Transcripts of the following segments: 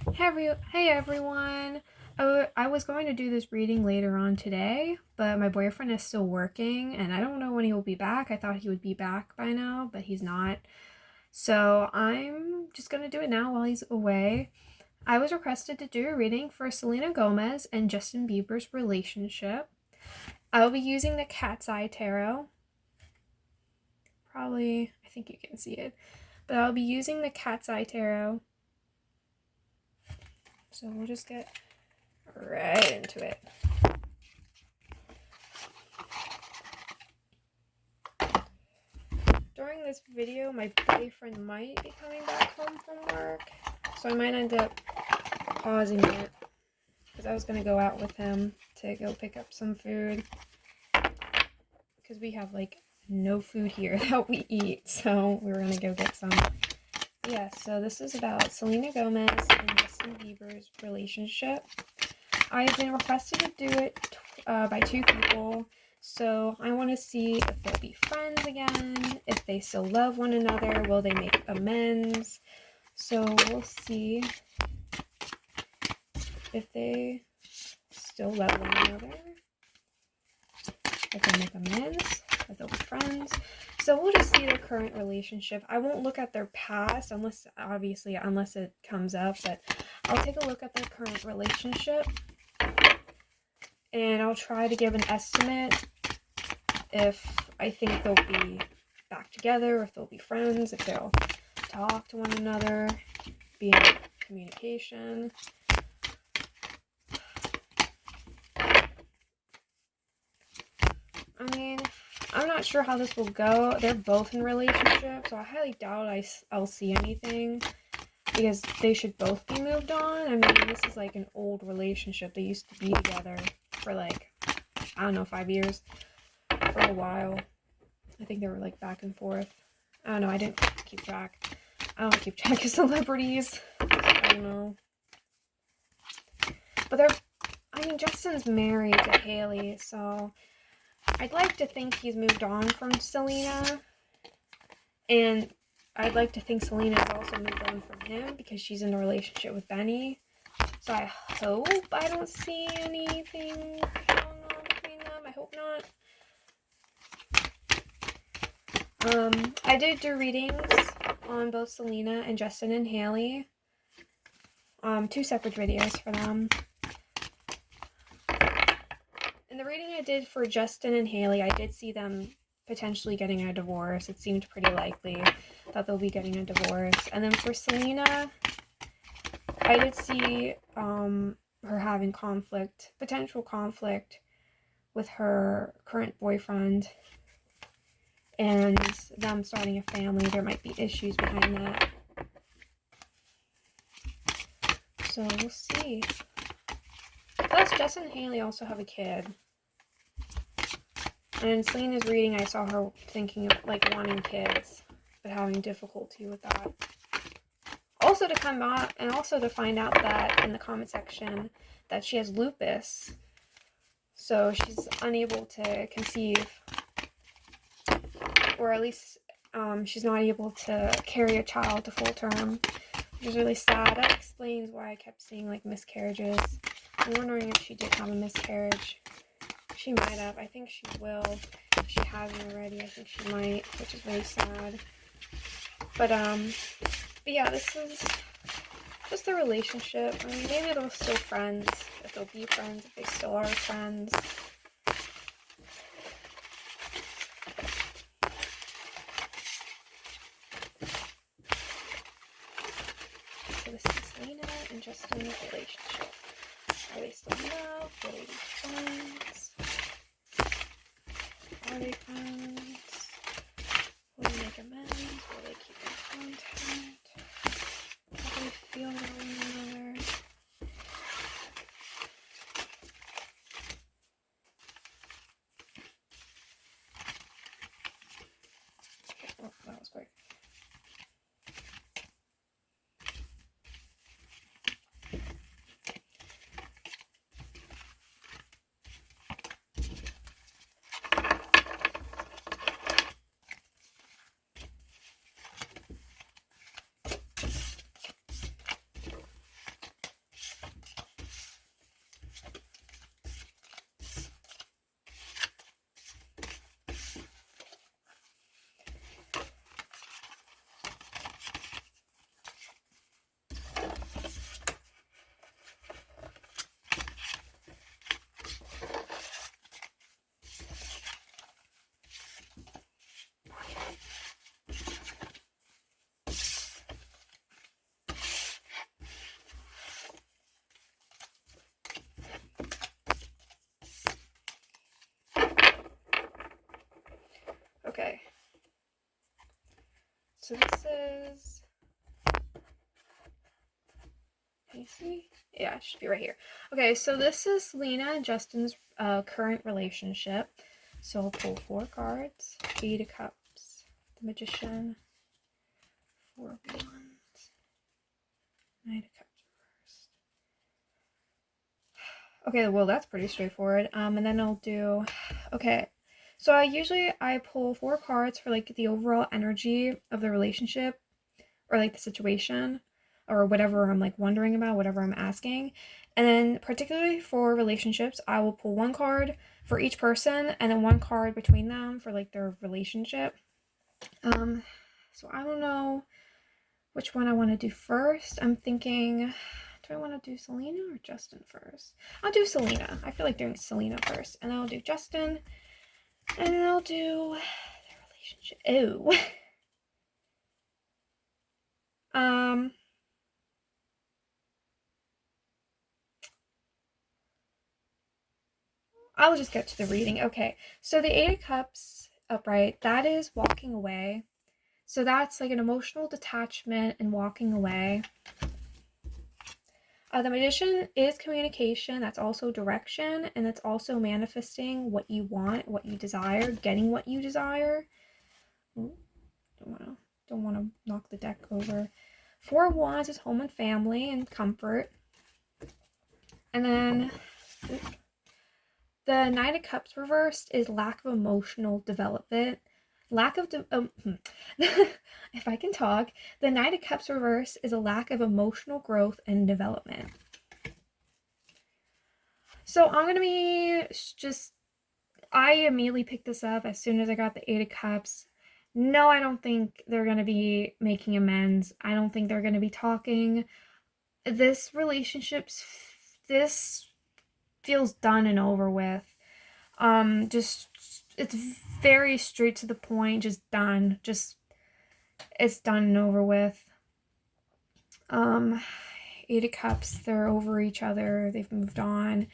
Hey everyone! I was going to do this reading later on today, but my boyfriend is still working and I don't know when he will be back. I thought he would be back by now, but he's not. So I'm just going to do it now while he's away. I was requested to do a reading for Selena Gomez and Justin Bieber's relationship. I will be using the Cat's Eye Tarot. Probably, I think you can see it. But I'll be using the Cat's Eye Tarot. So we'll just get right into it. During this video, my boyfriend might be coming back home from work, so I might end up pausing it, because I was going to go out with him to go pick up some food, because we have, no food here that we eat, so we were going to go get some. Yeah, so this is about Selena Gomez and Justin Bieber's relationship. I've been requested to do it by two people. So I want to see if they'll be friends again, if they still love one another, will they make amends? So we'll see if they still love one another, if they make amends, if they'll be friends. So we'll just see their current relationship. I won't look at their past unless it comes up, but I'll take a look at their current relationship. And I'll try to give an estimate if I think they'll be back together, if they'll be friends, if they'll talk to one another, be in communication. I mean, I'm not sure how this will go. They're both in relationships, so I highly doubt I'll see anything, because they should both be moved on. I mean, this is like an old relationship. They used to be together for I don't know, 5 years, for a while. I think they were back and forth. I don't know, I didn't keep track. I don't keep track of celebrities. I don't know. But Justin's married to Haley, so I'd like to think he's moved on from Selena. And I'd like to think Selena has also moved on from him, because she's in a relationship with Benny. So I hope I don't see anything going on between them. I hope not. I did do readings on both Selena and Justin and Haley. Two separate videos for them. In the reading I did for Justin and Haley, I did see them potentially getting a divorce. It seemed pretty likely that they'll be getting a divorce. And then for Selena, I did see her having potential conflict with her current boyfriend, and them starting a family. There might be issues behind that. So we'll see. Plus, Justin and Haley also have a kid. And in Selena's reading, I saw her thinking of wanting kids, but having difficulty with that. Also to come out, and also to find out that in the comment section that she has lupus. So she's unable to conceive, or at least she's not able to carry a child to full term, which is really sad. That explains why I kept seeing miscarriages. I'm wondering if she did have a miscarriage. She might have. I think she will. If she hasn't already, I think she might, which is really sad. But yeah, this is just the relationship. I mean, maybe they're still friends, if they'll be friends, if they still are friends. So this is Selena and Justin's relationship. Are they still in love? Will they be friends? Are they friends? Will they make amends? Will they keep in contact? How do they feel about one another? Oh, that was quick. me see. Yeah, it should be right here. Okay, so this is Selena and Justin's current relationship. So I'll pull 4 cards. 8 of Cups, the Magician, 4 of Wands, Knight of Cups reversed. Okay, well that's pretty straightforward. And then I'll do, okay. So I pull 4 cards for like the overall energy of the relationship or like the situation or whatever I'm like wondering about, whatever I'm asking. And then particularly for relationships, I will pull 1 card for each person and then 1 card between them for like their relationship. So I don't know which one I want to do first. I'm thinking, do I want to do Selena or Justin first? I'll do Selena. I feel like doing Selena first. And then I'll do Justin. And then I'll do their relationship. Ew. I'll just get to the reading. Okay, so the 8 of Cups upright, that is walking away. So that's like an emotional detachment and walking away. The Magician is communication. That's also direction, and it's also manifesting what you want, what you desire, getting what you desire. Ooh, don't want to knock the deck over. 4 of Wands is home and family and comfort. And then the Knight of Cups reversed is lack of emotional development. If I can talk, the Knight of Cups reverse is a lack of emotional growth and development. So I'm going to be I immediately picked this up as soon as I got the 8 of Cups. No, I don't think they're going to be making amends. I don't think they're going to be talking. This feels done and over with. It's very straight to the point, just done. It's done and over with. 8 of Cups, they're over each other, they've moved on.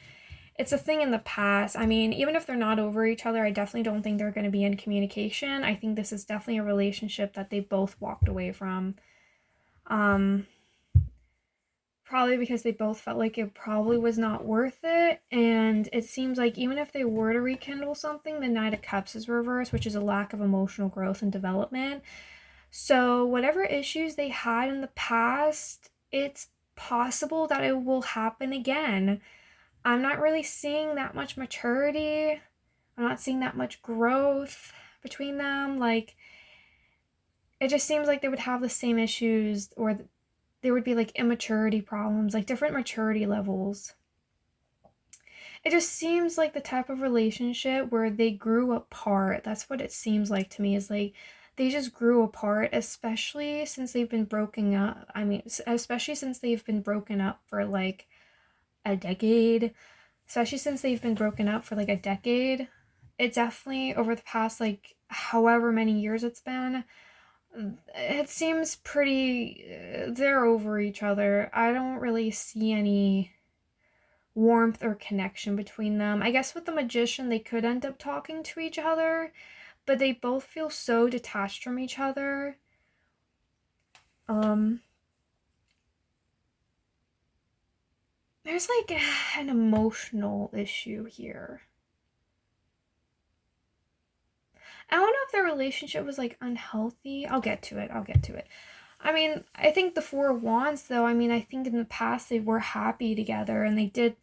It's a thing in the past. I mean, even if they're not over each other, I definitely don't think they're going to be in communication. I think this is definitely a relationship that they both walked away from. Probably because they both felt like it probably was not worth it. And it seems like even if they were to rekindle something, the Knight of Cups is reversed, which is a lack of emotional growth and development. So whatever issues they had in the past, it's possible that it will happen again. I'm not really seeing that much maturity. I'm not seeing that much growth between them. Like, it just seems like they would have the same issues, or there would be like immaturity problems, like different maturity levels. It just seems like the type of relationship where they grew apart. That's what it seems like to me, is like they just grew apart, especially since they've been broken up. I mean, especially since they've been broken up for like a decade. Especially since they've been broken up for like a decade. It definitely, over the past like however many years it's been, it seems pretty, they're over each other. I don't really see any warmth or connection between them. I guess with the Magician, they could end up talking to each other, but they both feel so detached from each other. There's like an emotional issue here. I don't know if their relationship was like unhealthy. I'll get to it. I mean, I think the 4 of Wands, though, I mean, I think in the past they were happy together and they did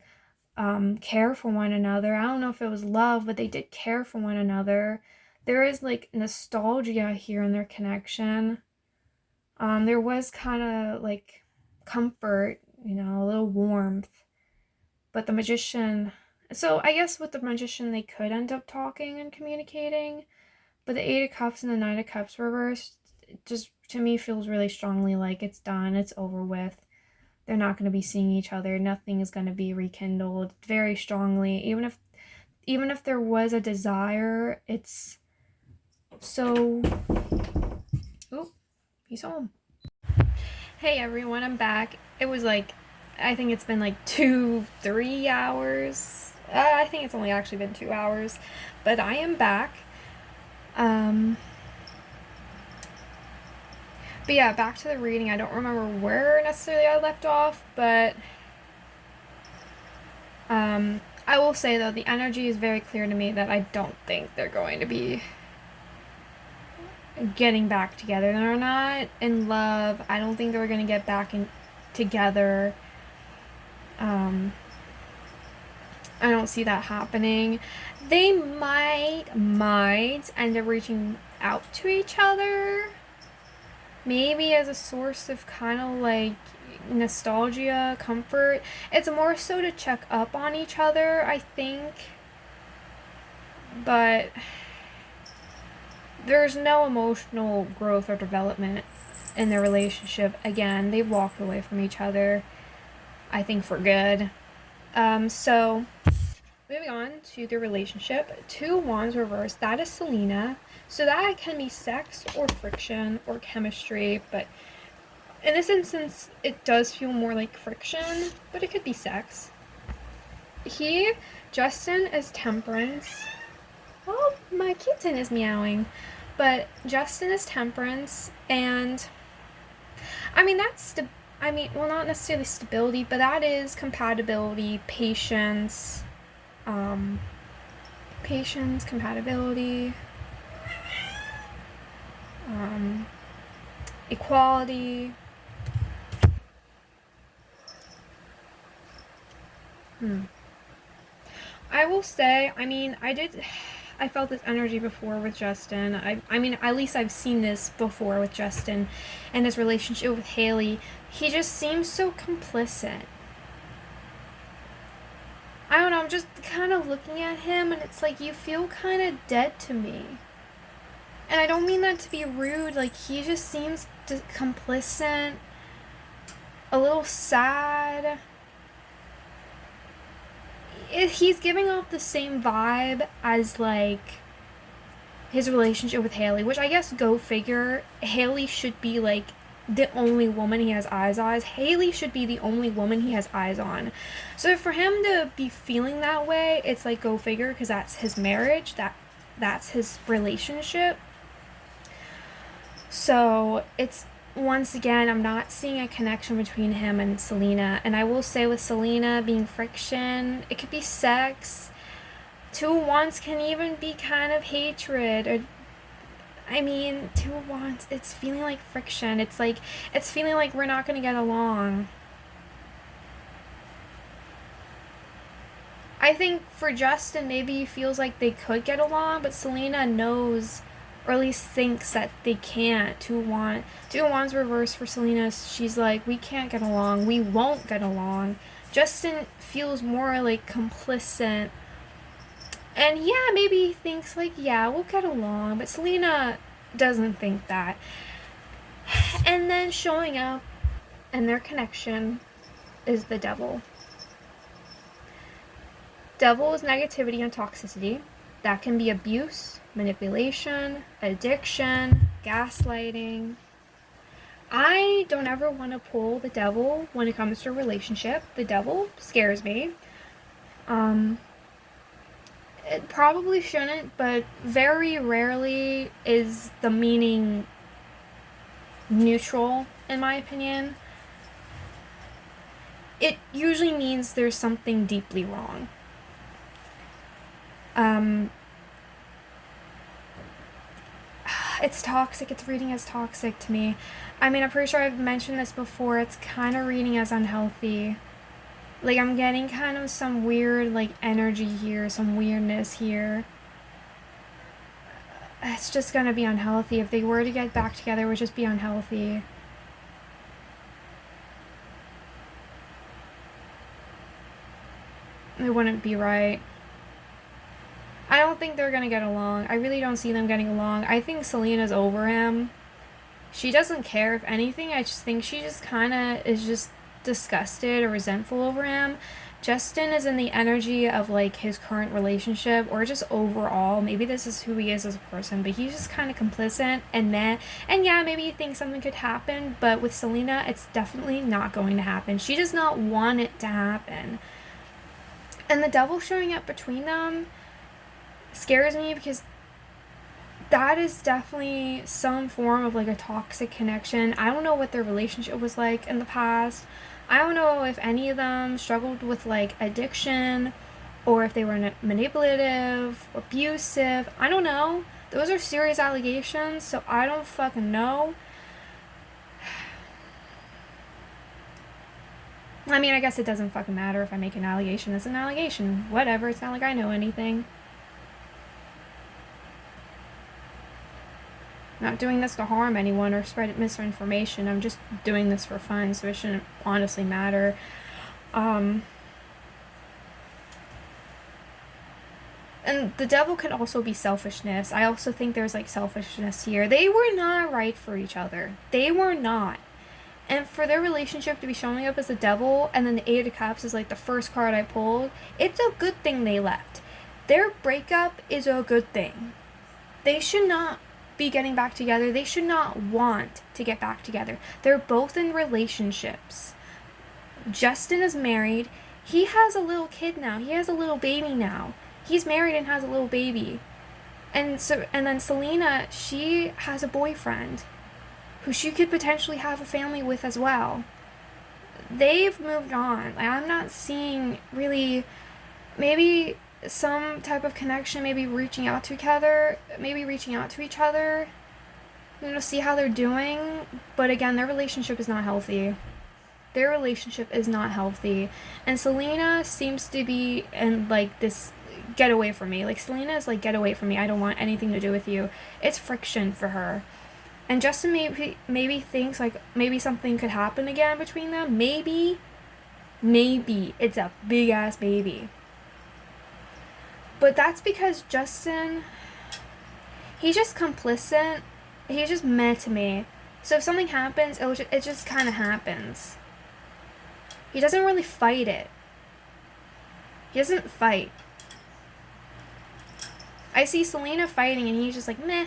care for one another. I don't know if it was love, but they did care for one another. There is like nostalgia here in their connection. There was kind of like comfort, a little warmth. But the Magician, so I guess with the Magician they could end up talking and communicating. But the 8 of Cups and the 9 of Cups reversed, just to me feels really strongly like it's done, it's over with. They're not going to be seeing each other. Nothing is going to be rekindled very strongly. Even if there was a desire, it's so... Oh, he's home. Hey everyone, I'm back. It was like, I think it's been like 2-3 hours. I think it's only actually been 2 hours. But I am back. But yeah, back to the reading. I don't remember where necessarily I left off, but I will say though, the energy is very clear to me that I don't think they're going to be getting back together. They're not in love. I don't think they're going to get back together. I don't see that happening. They might end up reaching out to each other. Maybe as a source of kind of like nostalgia, comfort. It's more so to check up on each other, I think. But there's no emotional growth or development in their relationship. Again, they've walked away from each other, I think, for good. So moving on to the relationship, 2 wands reversed. That is Selena. So that can be sex or friction or chemistry, but in this instance, it does feel more like friction, but it could be sex. Justin is temperance. Oh, my kitten is meowing. But Justin is temperance, and I mean, well, not necessarily stability, but that is compatibility, patience, compatibility, equality. I will say, I felt this energy before with Justin. I mean, at least I've seen this before with Justin and his relationship with Haley. He just seems so complicit. I don't know, I'm just kind of looking at him and it's like, you feel kind of dead to me. And I don't mean that to be rude, like, he just seems complicit, a little sad. He's giving off the same vibe as, like, his relationship with Haley, which I guess, go figure, Haley should be, like, the only woman he has eyes on. Haley should be the only woman he has eyes on. So for him to be feeling that way, it's like, go figure, because that's his marriage, that's his relationship. So it's, once again, I'm not seeing a connection between him and Selena. And I will say, with Selena being friction, it could be sex. 2 wands can even be kind of hatred. Or, I mean, 2 wands, it's feeling like friction. It's feeling like we're not going to get along. I think for Justin, maybe he feels like they could get along, but Selena knows, or at least thinks, that they can't. 2 wands reversed for Selena. She's like, we can't get along. We won't get along. Justin feels more like complicit. And yeah, maybe he thinks like, yeah, we'll get along. But Selena doesn't think that. And then showing up and their connection is the devil. Devil is negativity and toxicity. That can be abuse, manipulation, addiction, gaslighting. I don't ever want to pull the devil when it comes to a relationship. The devil scares me. It probably shouldn't, but very rarely is the meaning neutral, in my opinion. It usually means there's something deeply wrong. It's toxic. It's reading as toxic to me. I mean, I'm pretty sure I've mentioned this before. It's kind of reading as unhealthy. Like, I'm getting kind of some weird, like, energy here, some weirdness here. It's just gonna be unhealthy. If they were to get back together, it would just be unhealthy. It wouldn't be right. I don't think they're gonna get along. I really don't see them getting along. I think Selena's over him. She doesn't care, if anything. I just think she just kind of is just disgusted or resentful over him. Justin is in the energy of, like, his current relationship, or just overall. Maybe this is who he is as a person, but he's just kind of complicit and meh. And yeah, maybe he thinks something could happen, but with Selena, it's definitely not going to happen. She does not want it to happen. And the devil showing up between them scares me, because that is definitely some form of like a toxic connection. I don't know what their relationship was like in the past. I don't know if any of them struggled with like addiction or if they were manipulative, abusive. I don't know. Those are serious allegations, so I don't fucking know. I mean, I guess it doesn't fucking matter if I make an allegation. It's an allegation. Whatever. It's not like I know anything. I'm not doing this to harm anyone or spread misinformation. I'm just doing this for fun, so it shouldn't honestly matter. And the devil could also be selfishness. I also think there's like selfishness here. They were not right for each other. They were not. And for their relationship to be showing up as the devil, and then the Eight of Cups is like the first card I pulled, it's a good thing they left. Their breakup is a good thing. They should not be getting back together. They should not want to get back together. They're both in relationships. Justin is married. He has a little kid now. He has a little baby now. He's married and has a little baby. And then Selena, she has a boyfriend who she could potentially have a family with as well. They've moved on. Like, I'm not seeing really, maybe some type of connection, maybe reaching out to each other, see how they're doing. But again, their relationship is not healthy. And Selena seems to be in like this get away from me. Like, Selena is like, get away from me. I don't want anything to do with you. It's friction for her. And Justin maybe thinks like maybe something could happen again between them. Maybe. It's a big ass baby. But that's because Justin, he's just complicit. He's just mad to me. So if something happens, it just kind of happens. He doesn't really fight it. He doesn't fight. I see Selena fighting and he's just like, meh.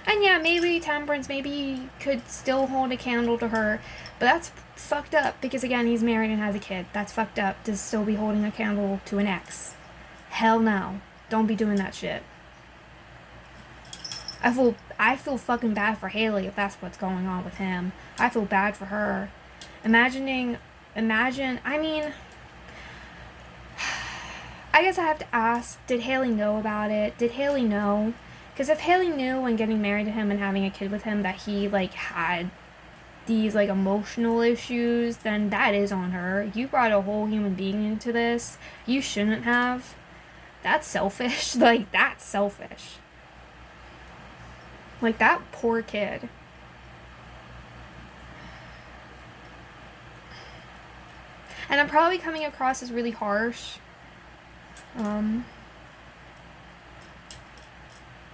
And yeah, maybe temperance, maybe he could still hold a candle to her. But that's fucked up because, again, he's married and has a kid. That's fucked up to still be holding a candle to an ex. Hell no. Don't be doing that shit. I feel fucking bad for Haley if that's what's going on with him. I feel bad for her. Imagine, I mean, I guess I have to ask, did Haley know about it? Did Haley know? Because if Haley knew when getting married to him and having a kid with him that he, like, had these, like, emotional issues, then that is on her. You brought a whole human being into this. You shouldn't have. That's selfish. Like, that's selfish. Like, that poor kid. And I'm probably coming across as really harsh.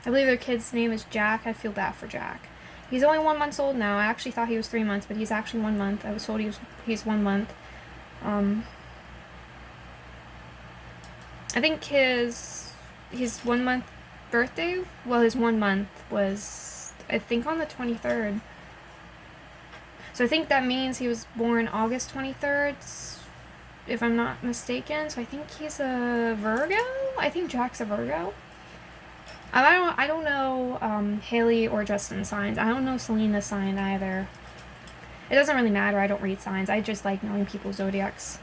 I believe their kid's name is Jack. I feel bad for Jack. He's only 1 month old now. I actually thought he was 3 months, but he's actually 1 month. I was told he's 1 month. I think his 1 month birthday, well, his 1 month was, I think, on the 23rd. So I think that means he was born August 23rd, if I'm not mistaken. So I think he's a Virgo? I think Jack's a Virgo. I don't know Haley or Justin's signs. I don't know Selena's sign either. It doesn't really matter. I don't read signs. I just like knowing people's zodiacs.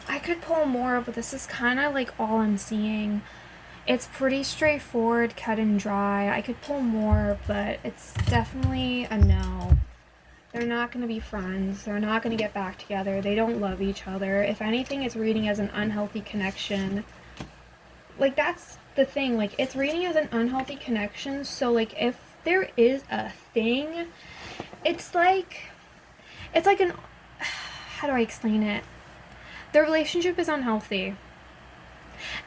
I could pull more, but this is kind of like all I'm seeing. It's pretty straightforward, cut and dry. I could pull more, but it's definitely a no. They're not going to be friends. They're not going to get back together. They don't love each other. If anything, it's reading as an unhealthy connection. Like, that's the thing. Like, it's reading as an unhealthy connection. So, like, if there is a thing, it's like an, how do I explain it? Their relationship is unhealthy.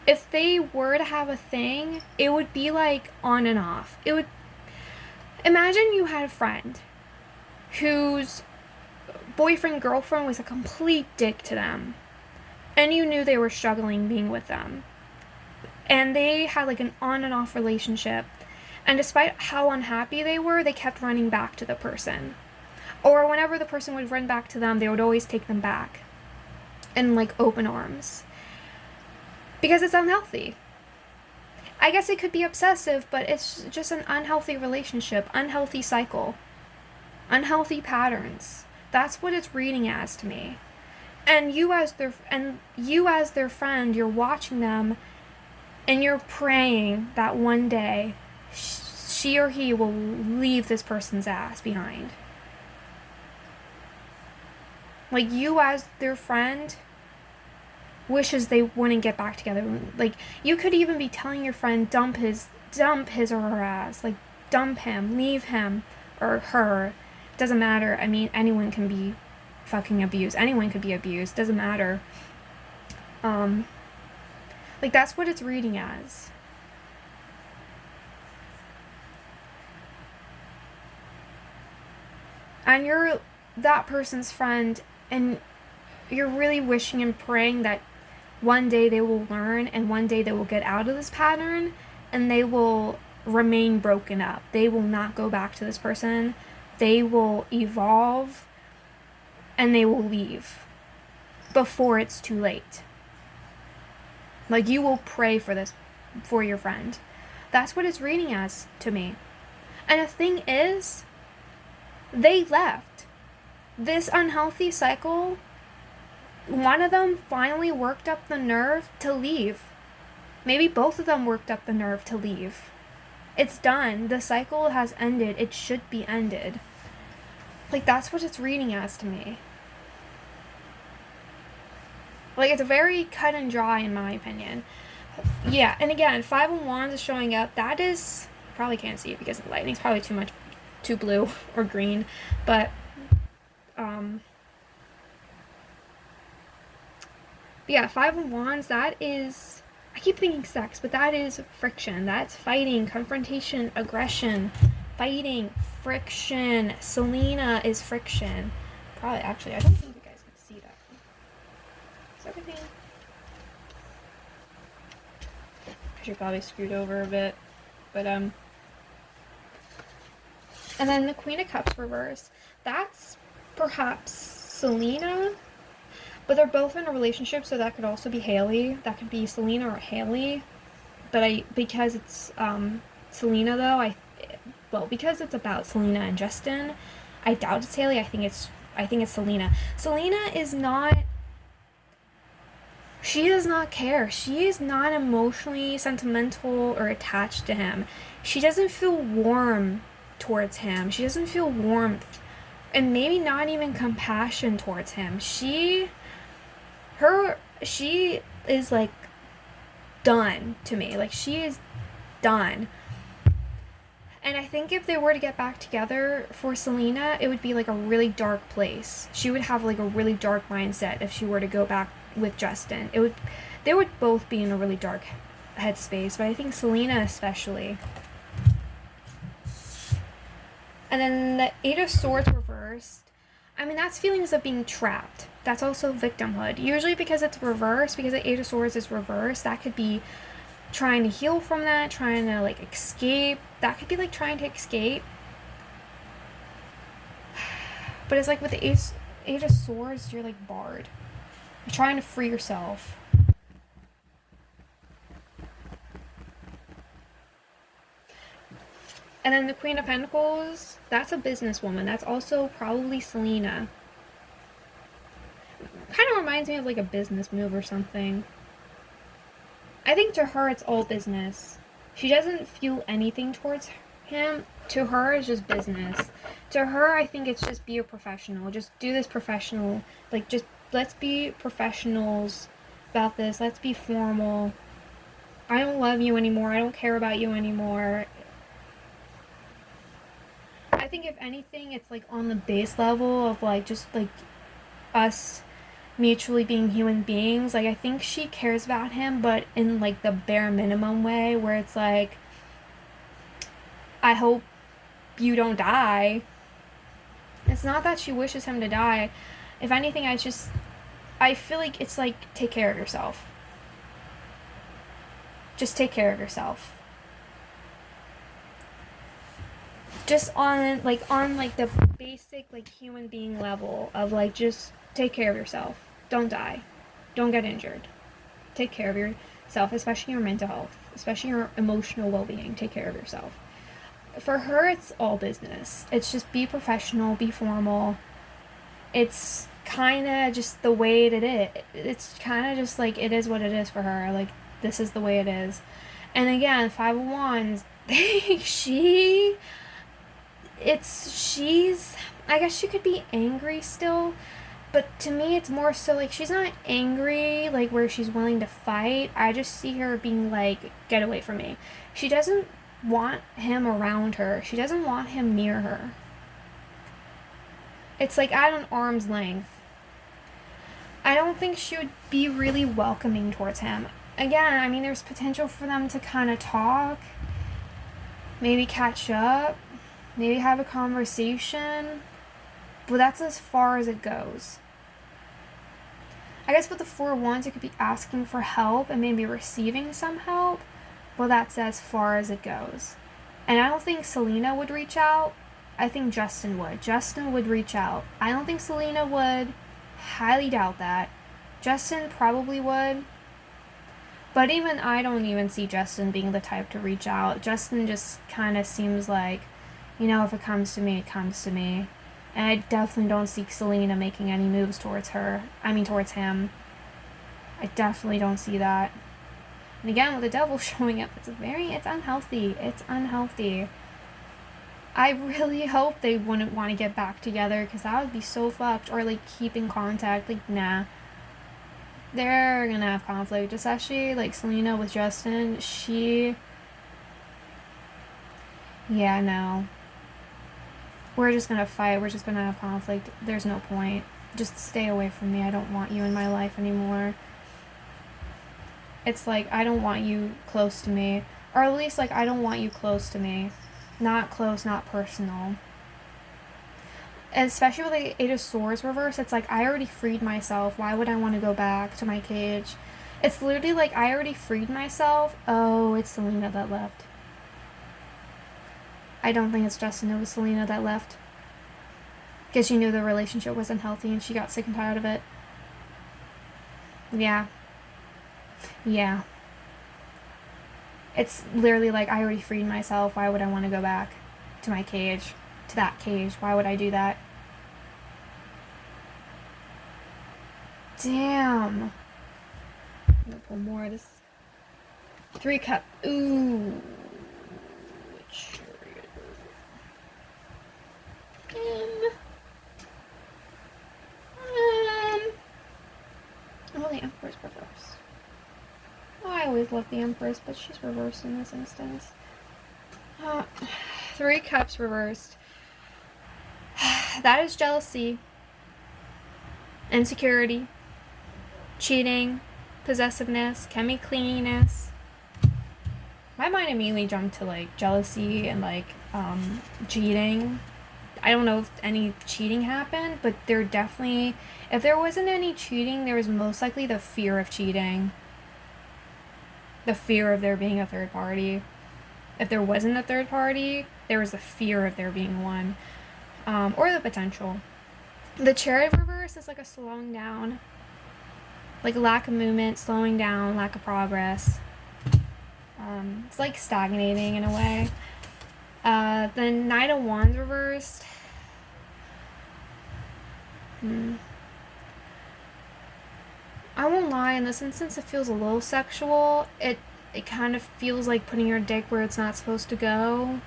If they were to have a thing, it would be like on and off. Imagine you had a friend whose boyfriend, girlfriend was a complete dick to them. And you knew they were struggling being with them. And they had like an on and off relationship. And despite how unhappy they were, they kept running back to the person. Or whenever the person would run back to them, they would always take them back in like open arms. Because it's unhealthy. I guess it could be obsessive, but it's just an unhealthy relationship, unhealthy cycle, unhealthy patterns. That's what it's reading as to me. And you as their friend, you're watching them, and you're praying that one day she or he will leave this person's ass behind. Like, you as their friend wishes they wouldn't get back together. Like, you could even be telling your friend dump his or her ass. Like, dump him, leave him or her. Doesn't matter. I mean, anyone can be fucking abused. Anyone could be abused. Doesn't matter. Like, that's what it's reading as. And you're that person's friend, and you're really wishing and praying that one day they will learn, and one day they will get out of this pattern, and they will remain broken up. They will not go back to this person. They will evolve, and they will leave before it's too late. Like, you will pray for this, for your friend. That's what it's reading as to me. And the thing is, they left. This unhealthy cycle, one of them finally worked up the nerve to leave. Maybe both of them worked up the nerve to leave. It's done. The cycle has ended. It should be ended. Like, that's what it's reading as to me. Like, it's very cut and dry in my opinion. Yeah, and again, 5 of Wands is showing up. That is, probably can't see it because the lighting's probably too blue or green. But, yeah, 5 of Wands, that is, I keep thinking sex, but that is friction. That's fighting, confrontation, aggression, fighting, friction. Selena is friction. Probably, actually, I don't think you guys can see that. Is everything? I should probably scoot over a bit. But, and then the Queen of Cups reverse. That's perhaps Selena. But they're both in a relationship, so that could also be Haley. That could be Selena or Haley. But because it's Selena though, because it's about Selena and Justin, I doubt it's Haley. I think it's Selena. Selena is not. She does not care. She is not emotionally sentimental or attached to him. She doesn't feel warm towards him. She doesn't feel warmth, and maybe not even compassion towards him. She is like done to me. Like, she is done. And I think if they were to get back together, for Selena, it would be like a really dark place. She would have like a really dark mindset if she were to go back with Justin. They would both be in a really dark headspace, but I think Selena especially. And then the 8 of Swords reversed. I mean, that's feelings of being trapped. That's also victimhood. Usually because it's reversed, because the 8 of Swords is reversed, that could be trying to heal from that, trying to, like, escape. That could be, like, trying to escape. But it's like with the 8 of Swords, you're, like, barred. You're trying to free yourself. And then the Queen of Pentacles, that's a businesswoman. That's also probably Selena. Kind of reminds me of like a business move or something. I think to her it's all business. She doesn't feel anything towards him. To her it's just business. To her, I think it's just be a professional. Just do this professional. Like, just let's be professionals about this. Let's be formal. I don't love you anymore. I don't care about you anymore. I think if anything, it's like on the base level of like just like us mutually being human beings. Like, I think she cares about him, but in like the bare minimum way, where it's like, I hope you don't die. It's not that she wishes him to die. If anything, I feel like it's like, take care of yourself. Just take care of yourself. Just on the basic, like, human being level of, like, just take care of yourself. Don't die. Don't get injured. Take care of yourself, especially your mental health, especially your emotional well-being. Take care of yourself. For her, it's all business. It's just be professional, be formal. It's kind of just the way it is. It's kind of just like, it is what it is for her. Like, this is the way it is. And again, 5 of Wands, she's, I guess she could be angry still, but to me it's more so like, she's not angry like where she's willing to fight. I just see her being like, get away from me. She doesn't want him around her. She doesn't want him near her. It's like at an arm's length. I don't think she would be really welcoming towards him. Again, I mean, there's potential for them to kind of talk, maybe catch up, maybe have a conversation, but that's as far as it goes. I guess with the 4 of Wands, it could be asking for help and maybe receiving some help, but that's as far as it goes. And I don't think Selena would reach out. I think Justin would. Justin would reach out. I don't think Selena would. Highly doubt that. Justin probably would. But even I don't even see Justin being the type to reach out. Justin just kind of seems like, if it comes to me, it comes to me. And I definitely don't see Selena making any moves towards him. I definitely don't see that. And again, with the devil showing up, it's unhealthy. It's unhealthy. I really hope they wouldn't want to get back together, because that would be so fucked. Or like keep in contact. Like, nah. They're gonna have conflict, especially like Selena with Justin. No. We're just gonna fight. We're just gonna have conflict. There's no point. Just stay away from me. I don't want you in my life anymore. It's like, I don't want you close to me. Or at least, like, I don't want you close to me. Not close, not personal. Especially with the 8 of Swords reverse, it's like, I already freed myself. Why would I want to go back to my cage? It's literally like, I already freed myself. Oh, it's Selena that left. I don't think it's Justin. It was Selena that left. Because she knew the relationship wasn't healthy and she got sick and tired of it. Yeah. It's literally like, I already freed myself. Why would I want to go back to my cage? To that cage. Why would I do that? Damn. I'm gonna pull more of this. 3 cup. Ooh. Oh, the Empress reversed. Oh, I always love the Empress, but she's reversed in this instance. 3 cups reversed. That is jealousy, insecurity, cheating, possessiveness, clinginess. My mind immediately jumped to like jealousy and like cheating. I don't know if any cheating happened, but there definitely, if there wasn't any cheating, there was most likely the fear of cheating. The fear of there being a third party. If there wasn't a third party, there was the fear of there being one. Or the potential. The Chariot reverse is like a slowing down. Like a lack of movement, slowing down, lack of progress. It's like stagnating in a way. The Knight of Wands reversed. I won't lie, in this instance it feels a little sexual. It kind of feels like putting your dick where it's not supposed to go.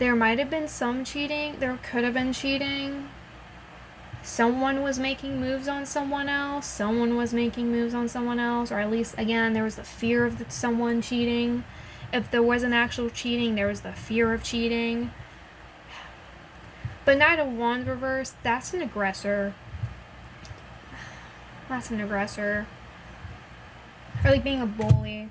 There might have been some cheating. There could have been cheating. Someone was making moves on someone else. Someone was making moves on someone else. Or at least, again, there was the fear of someone cheating. If there wasn't actual cheating, there was the fear of cheating. But Knight of Wands reversed, that's an aggressor. That's an aggressor. Or like being a bully.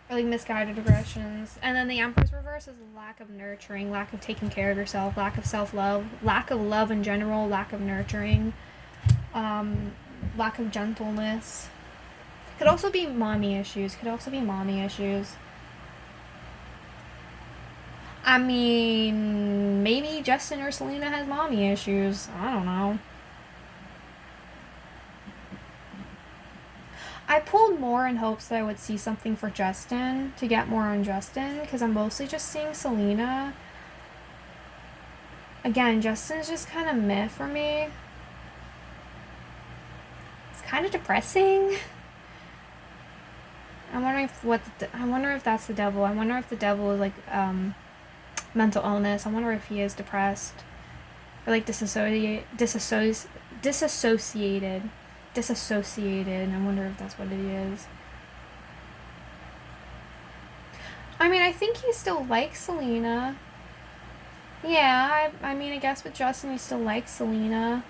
or like misguided aggressions. And then the Empress reverse is lack of nurturing, lack of taking care of yourself, lack of self-love, lack of love in general, lack of nurturing, lack of gentleness. Could also be mommy issues. I mean, maybe Justin or Selena has mommy issues. I don't know. I pulled more in hopes that I would see something for Justin, to get more on Justin, because I'm mostly just seeing Selena. Again, Justin's just kind of meh for me. It's kind of depressing. I wonder if that's the devil. I wonder if the devil is like mental illness. I wonder if he is depressed or like disassociated. I wonder if that's what it is. I mean, I think he still likes Selena. Yeah, I mean, I guess with Justin, he still likes Selena.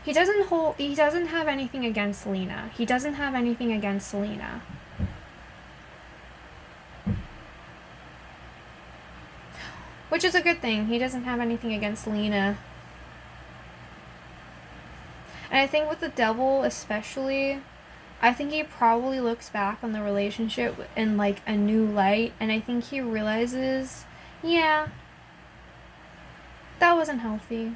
He doesn't have anything against Selena. Which is a good thing. He doesn't have anything against Selena. And I think with the devil especially, I think he probably looks back on the relationship in like a new light, and I think he realizes, yeah, that wasn't healthy.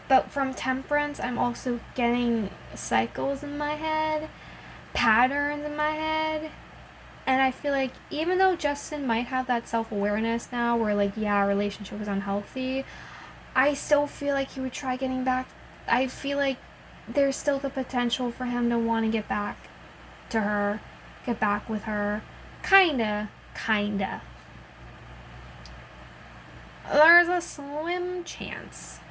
But from Temperance, I'm also getting cycles in my head, patterns in my head. And I feel like even though Justin might have that self-awareness now where like, yeah, our relationship was unhealthy, I still feel like he would try getting back. I feel like there's still the potential for him to want to get back to her, get back with her. Kinda. There's a slim chance.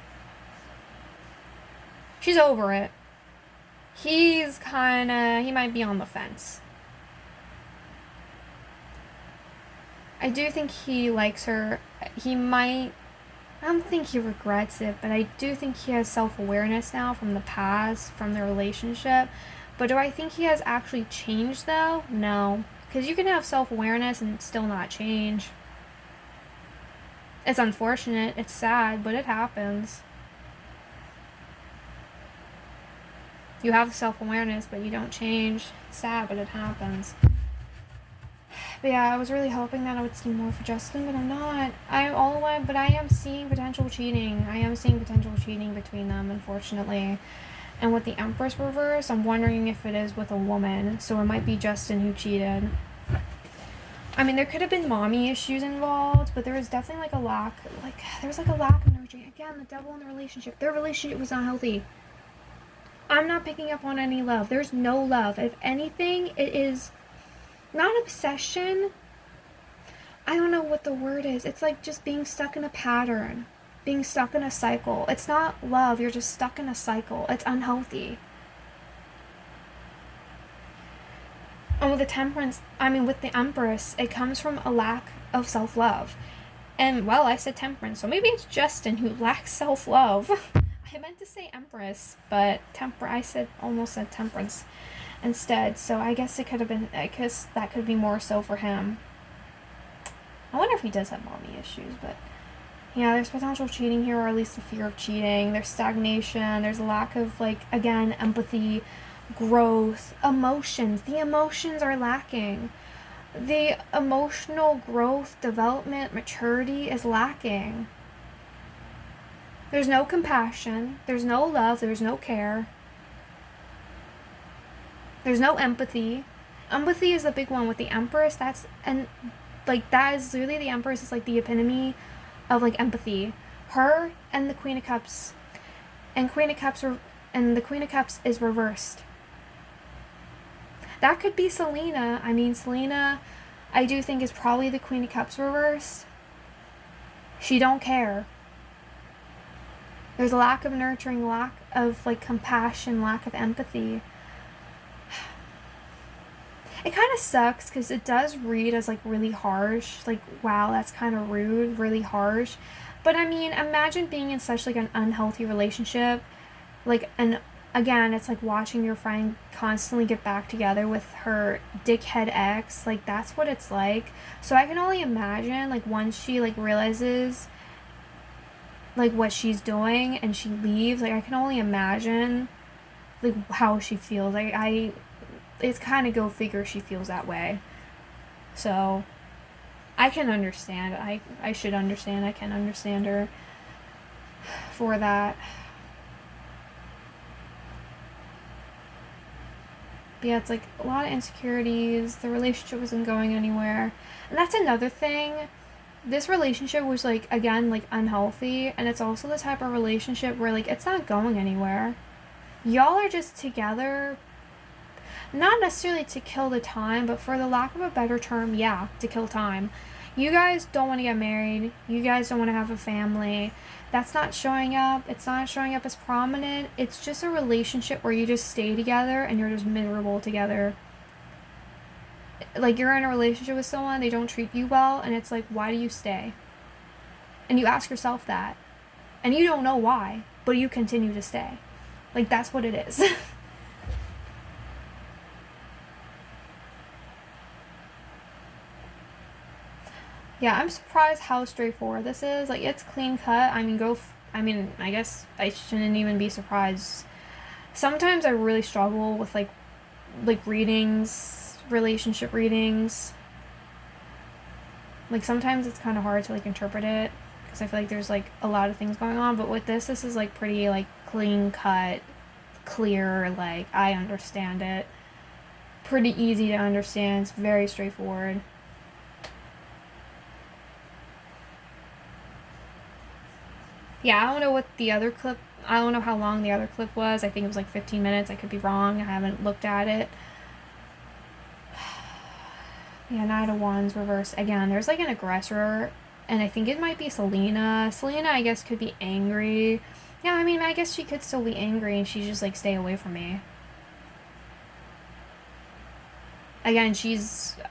She's over it. He might be on the fence. I do think he likes her. I don't think he regrets it, but I do think he has self-awareness now from the past, from the relationship. But do I think he has actually changed, though? No. Because you can have self-awareness and still not change. It's unfortunate, it's sad, but it happens. You have self-awareness, but you don't change. It's sad, but it happens. But yeah, I was really hoping that I would see more for Justin, but I'm not. But I am seeing potential cheating. Between them, unfortunately. And with the Empress reverse, I'm wondering if it is with a woman. So it might be Justin who cheated. I mean, there could have been mommy issues involved, but there was definitely like a lack of nurturing. Again, the devil in the relationship. Their relationship was not healthy. I'm not picking up on any love. There's no love. If anything, it is not obsession. I don't know what the word is. It's like just being stuck in a pattern. Being stuck in a cycle. It's not love. You're just stuck in a cycle. It's unhealthy. And with the Empress, it comes from a lack of self-love. And, well, I said Temperance, so maybe it's Justin who lacks self-love. I meant to say Empress, but almost said Temperance instead. So I guess that could be more so for him. I wonder if he does have mommy issues, but yeah, there's potential cheating here, or at least the fear of cheating. There's stagnation. There's a lack of, like, again, empathy, growth, emotions. The emotions are lacking. The emotional growth, development, maturity is lacking. There's no compassion. There's no love. There's no care. There's no empathy. Empathy is the big one with the Empress. That is literally, the Empress is like the epitome of like empathy. Her and the Queen of Cups. And the Queen of Cups is reversed. That could be Selena. I mean, Selena, I do think, is probably the Queen of Cups reversed. She don't care. There's a lack of nurturing, lack of like compassion, lack of empathy. It kind of sucks because it does read as like really harsh. Like, wow, that's kind of rude, really harsh. But I mean, imagine being in such like an unhealthy relationship, like an again, it's like watching your friend constantly get back together with her dickhead ex. Like, that's what it's like. So I can only imagine, like, once she, like, realizes, like, what she's doing and she leaves, like, I can only imagine, like, how she feels. It's kind of go figure she feels that way. So I can understand. I should understand. I can understand her for that. But yeah, it's like a lot of insecurities. The relationship wasn't going anywhere. And that's another thing. This relationship was, like, again, like, unhealthy. And it's also the type of relationship where, like, it's not going anywhere. Y'all are just together, not necessarily to kill the time, but for the lack of a better term, yeah, to kill time. You guys don't want to get married. You guys don't want to have a family. That's not showing up. It's not showing up as prominent. It's just a relationship where you just stay together and you're just miserable together. Like, you're in a relationship with someone, they don't treat you well, and it's like, why do you stay? And you ask yourself that. And you don't know why, but you continue to stay. Like, that's what it is. Yeah, I'm surprised how straightforward this is. Like, it's clean cut. I mean, I guess I shouldn't even be surprised. Sometimes I really struggle with, like readings, relationship readings. Like, sometimes it's kind of hard to, like, interpret it because I feel like there's, like, a lot of things going on. But with this is, like, pretty, like, clean cut, clear. Like, I understand it. Pretty easy to understand. It's very straightforward. Yeah, I don't know what the other clip, I don't know how long the other clip was. I think it was like 15 minutes. I could be wrong. I haven't looked at it. Yeah, Knight of Wands reverse. Again, there's, like, an aggressor, and I think it might be Selena. Selena, I guess, could be angry. Yeah, I mean, I guess she could still be angry, and she's just like, stay away from me. Again,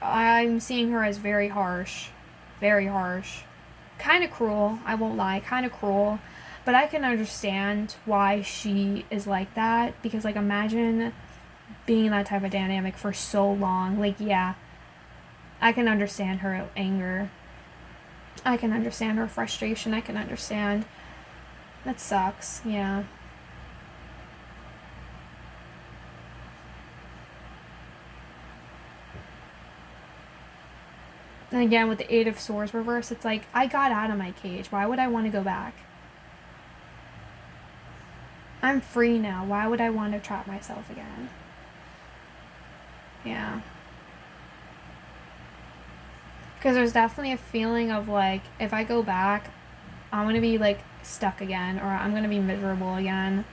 I'm seeing her as very harsh. Very harsh. Kind of cruel, I won't lie, kind of cruel. But I can understand why she is like that, because, like, imagine being in that type of dynamic for so long. Like, yeah, I can understand her anger. I can understand her frustration. I can understand. That sucks, yeah. And again, with the Eight of Swords reverse, it's like, I got out of my cage. Why would I want to go back? I'm free now. Why would I want to trap myself again? Yeah. Because there's definitely a feeling of, like, if I go back, I'm going to be, like, stuck again, or I'm going to be miserable again.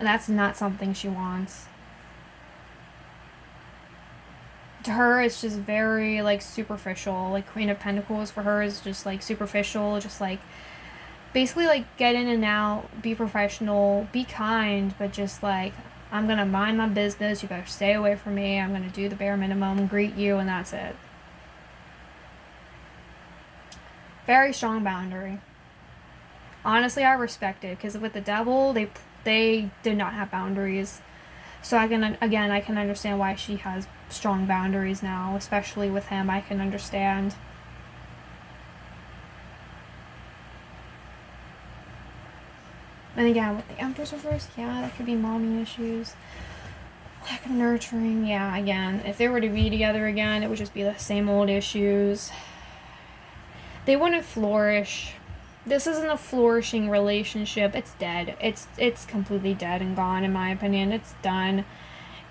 And that's not something she wants. To her, it's just very, like, superficial. Like, Queen of Pentacles for her is just, like, superficial. Just, like, basically, like, get in and out, be professional, be kind, but just, like, I'm going to mind my business. You better stay away from me. I'm going to do the bare minimum, greet you, and that's it. Very strong boundary. Honestly, I respect it, because with the Devil, they did not have boundaries. So I can understand why she has strong boundaries now, especially with him. I can understand. And again, with the Empress reverse, yeah, that could be mommy issues. Lack of nurturing, yeah, again, if they were to be together again, it would just be the same old issues. They wouldn't flourish. This isn't a flourishing relationship. It's dead. It's completely dead and gone, in my opinion. It's done.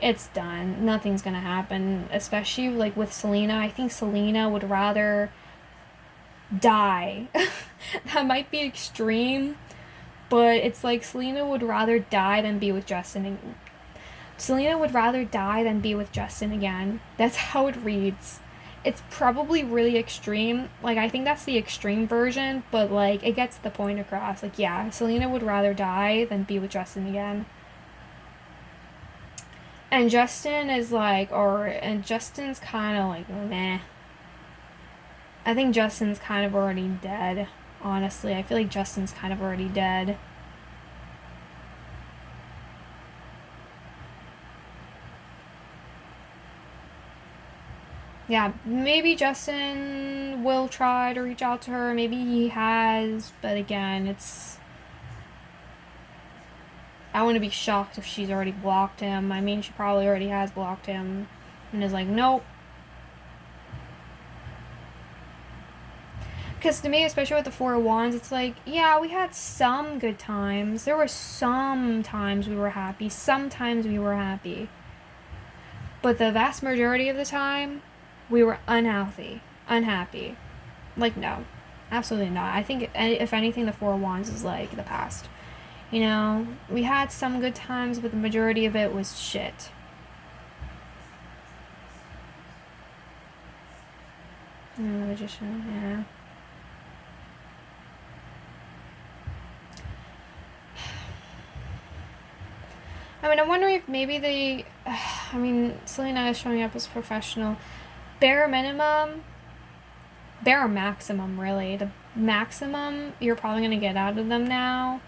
It's done. Nothing's gonna happen. Especially, like, with Selena. I think Selena would rather die. That might be extreme, but it's like Selena would rather die than be with Justin. Selena would rather die than be with Justin again. That's how it reads. It's probably really extreme. Like, I think that's the extreme version, but, like, it gets the point across. Like, yeah, Selena would rather die than be with Justin again. And Justin is like, and Justin's kind of like, meh. I think Justin's kind of already dead, honestly. I feel like Justin's kind of already dead. Yeah, maybe Justin will try to reach out to her. Maybe he has, but again, I wouldn't be shocked if she's already blocked him. I mean, she probably already has blocked him and is like, nope. Because to me, especially with the Four of Wands, it's like, yeah, we had some good times. There were some times we were happy. Sometimes we were happy. But the vast majority of the time, we were unhappy. Like, no. Absolutely not. I think, if anything, the Four of Wands is like the past. You know, we had some good times, but the majority of it was shit. The Magician, yeah. I mean, I'm wondering if maybe I mean, Selena is showing up as professional. Bare maximum, really. The maximum you're probably going to get out of them now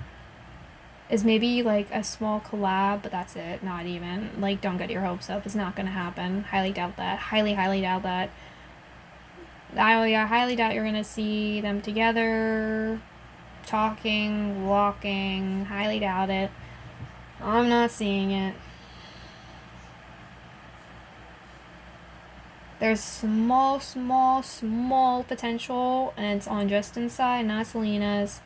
is maybe like a small collab, but that's it. Not even. Like, don't get your hopes up. It's not going to happen. Highly doubt that. Highly doubt that. I highly doubt you're going to see them together, talking, walking. Highly doubt it. I'm not seeing it. There's small potential, and it's on Justin's side, not Selena's.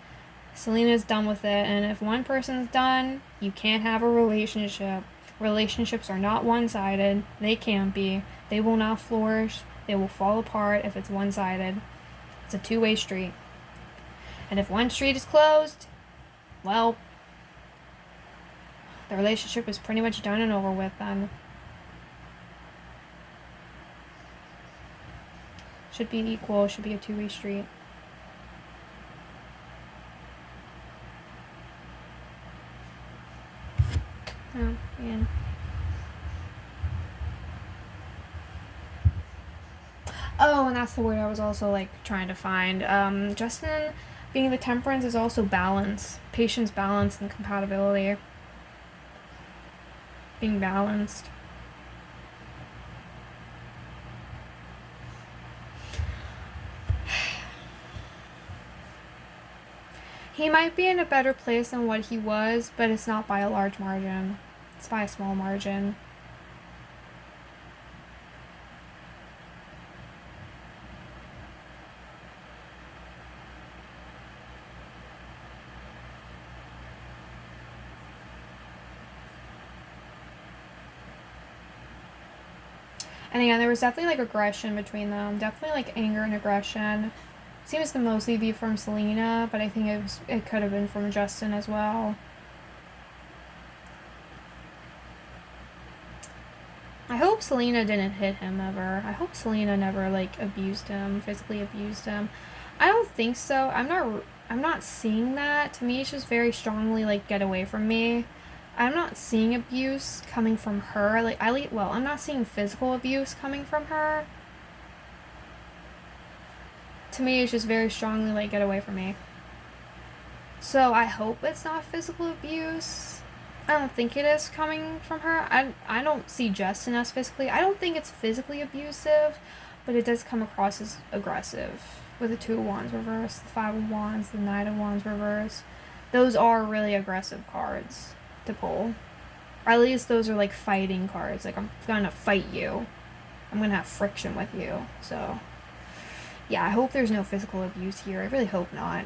Selena's done with it, and if one person's done, you can't have a relationship. Relationships are not one-sided. They can't be. They will not flourish. They will fall apart if it's one-sided. It's a two-way street. And if one street is closed, well, the relationship is pretty much done and over with then. Should be equal. Should be a two-way street. Oh, man. Oh, and that's the word I was also, like, trying to find. Justin being the Temperance is also balance. Patience, balance, and compatibility. Being balanced. He might be in a better place than what he was, but it's not by a large margin. It's by a small margin. And again, there was definitely like aggression between them. Definitely like anger and aggression. Seems to mostly be from Selena, but I think it could have been from Justin as well. I hope Selena didn't hit him ever. I hope Selena never like abused him, physically abused him. I don't think so. I'm not seeing that. To me, it's just very strongly like, get away from me. I'm not seeing abuse coming from her. I'm not seeing physical abuse coming from her. To me, it's just very strongly like, get away from me. So I hope it's not physical abuse. I don't think it is coming from her. I don't see Justin as physically. I don't think it's physically abusive, but it does come across as aggressive. With the Two of Wands reverse, the Five of Wands, the Knight of Wands reverse. Those are really aggressive cards to pull. Or at least those are like fighting cards. Like, I'm gonna fight you. I'm gonna have friction with you. So yeah, I hope there's no physical abuse here. I really hope not.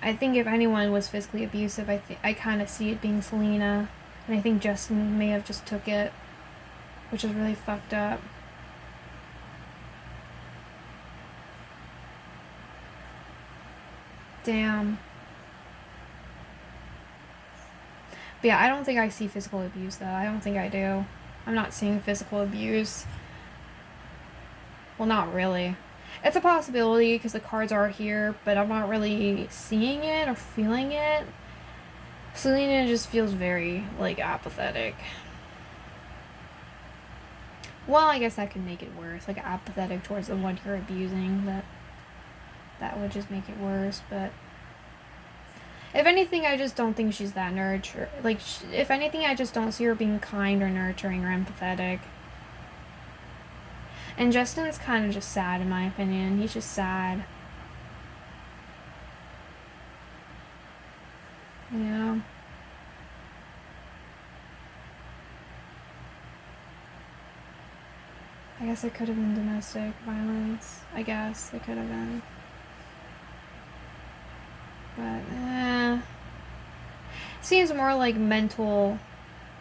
I think if anyone was physically abusive, I kind of see it being Selena. And I think Justin may have just took it, which is really fucked up. Damn. But yeah, I don't think I see physical abuse, though. I don't think I do. I'm not seeing physical abuse. Well, not really. It's a possibility because the cards are here, but I'm not really seeing it or feeling it. Selena just feels very, like, apathetic. Well, I guess that could make it worse. Like, apathetic towards the one you're abusing. That would just make it worse, but If anything, I just don't think she's that nurture. Like, if anything, I just don't see her being kind or nurturing or empathetic. And Justin's kind of just sad, in my opinion. He's just sad. Yeah. I guess it could have been domestic violence. I guess it could have been. But, seems more like mental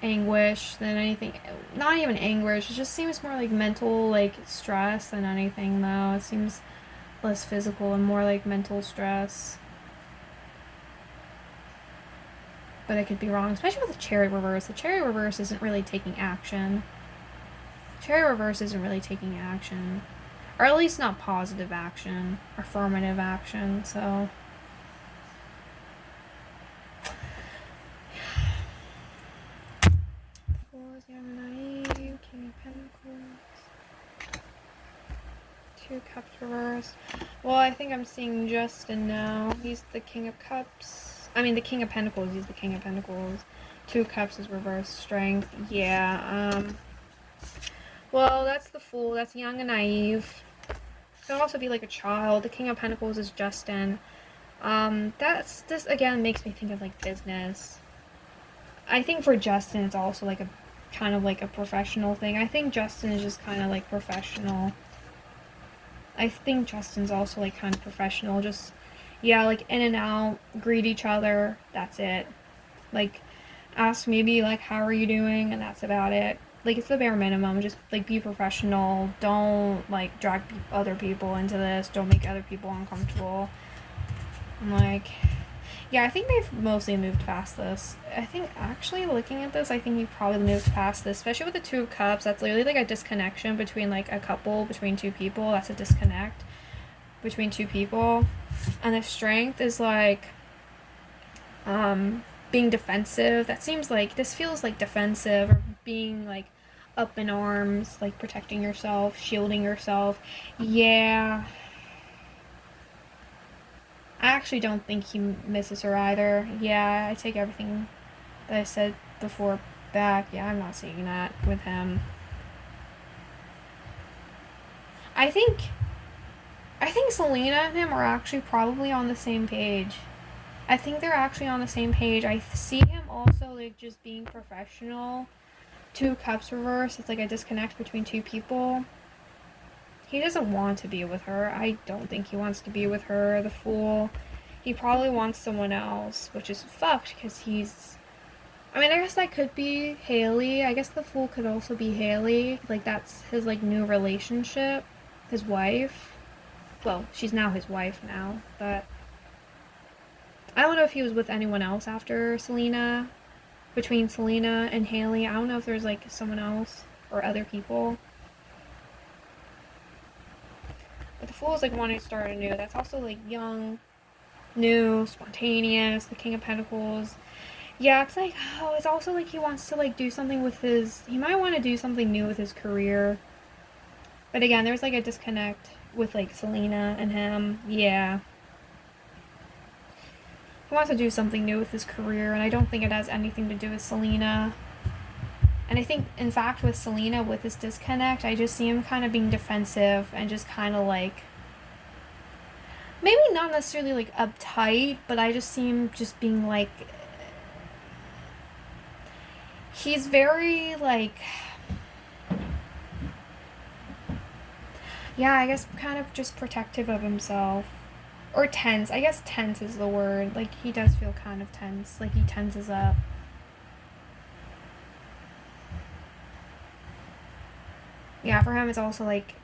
anguish than anything. Not even anguish. It just seems more like mental, like, stress than anything, though. It seems less physical and more like mental stress. But I could be wrong, especially with the cherry reverse. The cherry reverse isn't really taking action. Cherry reverse isn't really taking action. Or at least not positive action. Affirmative action, so... Fools, young and naive, King of Pentacles. Two Cups reversed. Well, I think I'm seeing Justin now. He's the King of Cups. I mean, the King of Pentacles. He's the King of Pentacles. Two Cups is reversed strength. Yeah, well, that's the Fool. That's young and naive. Could also be like a child. The King of Pentacles is Justin. This again makes me think of like business. I think for Justin, it's also like a kind of like a professional thing. I think Justin is just kind of like professional. I think Justin's also like kind of professional. Just, yeah, like in and out, greet each other. That's it. Like, ask maybe like, how are you doing? And that's about it. Like, it's the bare minimum. Just like be professional. Don't like drag other people into this. Don't make other people uncomfortable. I'm like, yeah, I think they've mostly moved past this. I think actually looking at this, I think we've probably moved past this, especially with the Two of Cups. That's literally like a disconnection between like a couple, between two people. That's a disconnect between two people. And the Strength is like being defensive. That seems like this feels like defensive, or being like up in arms, like protecting yourself, shielding yourself. Yeah, I actually don't think he misses her either. Yeah, I take everything that I said before back. Yeah, I'm not seeing that with him. I think Selena and him are actually probably on the same page. I think they're actually on the same page. I see him also like just being professional. Two Cups reverse. It's like a disconnect between two people. He doesn't want to be with her. I don't think he wants to be with her. The Fool. He probably wants someone else, which is fucked because he's... I mean, I guess that could be Haley. I guess the Fool could also be Haley. Like, that's his, like, new relationship. His wife. Well, she's now his wife now, but... I don't know if he was with anyone else after Selena. Between Selena and Haley. I don't know if there's, like, someone else or other people. But the Fool is, like, wanting to start anew. That's also, like, young, new, spontaneous, the King of Pentacles. Yeah, it's like, oh, it's also like he wants to, like, do something with his... He might want to do something new with his career. But again, there's, like, a disconnect with, like, Selena and him. Yeah. He wants to do something new with his career, and I don't think it has anything to do with Selena. And I think, in fact, with Selena, with this disconnect, I just see him kind of being defensive and just kind of, like... Maybe not necessarily, like, uptight, but I just see him just being, like... He's very, like... Yeah, I guess kind of just protective of himself. Or tense. I guess tense is the word. Like, he does feel kind of tense. Like, he tenses up. Yeah, for him, it's also, like,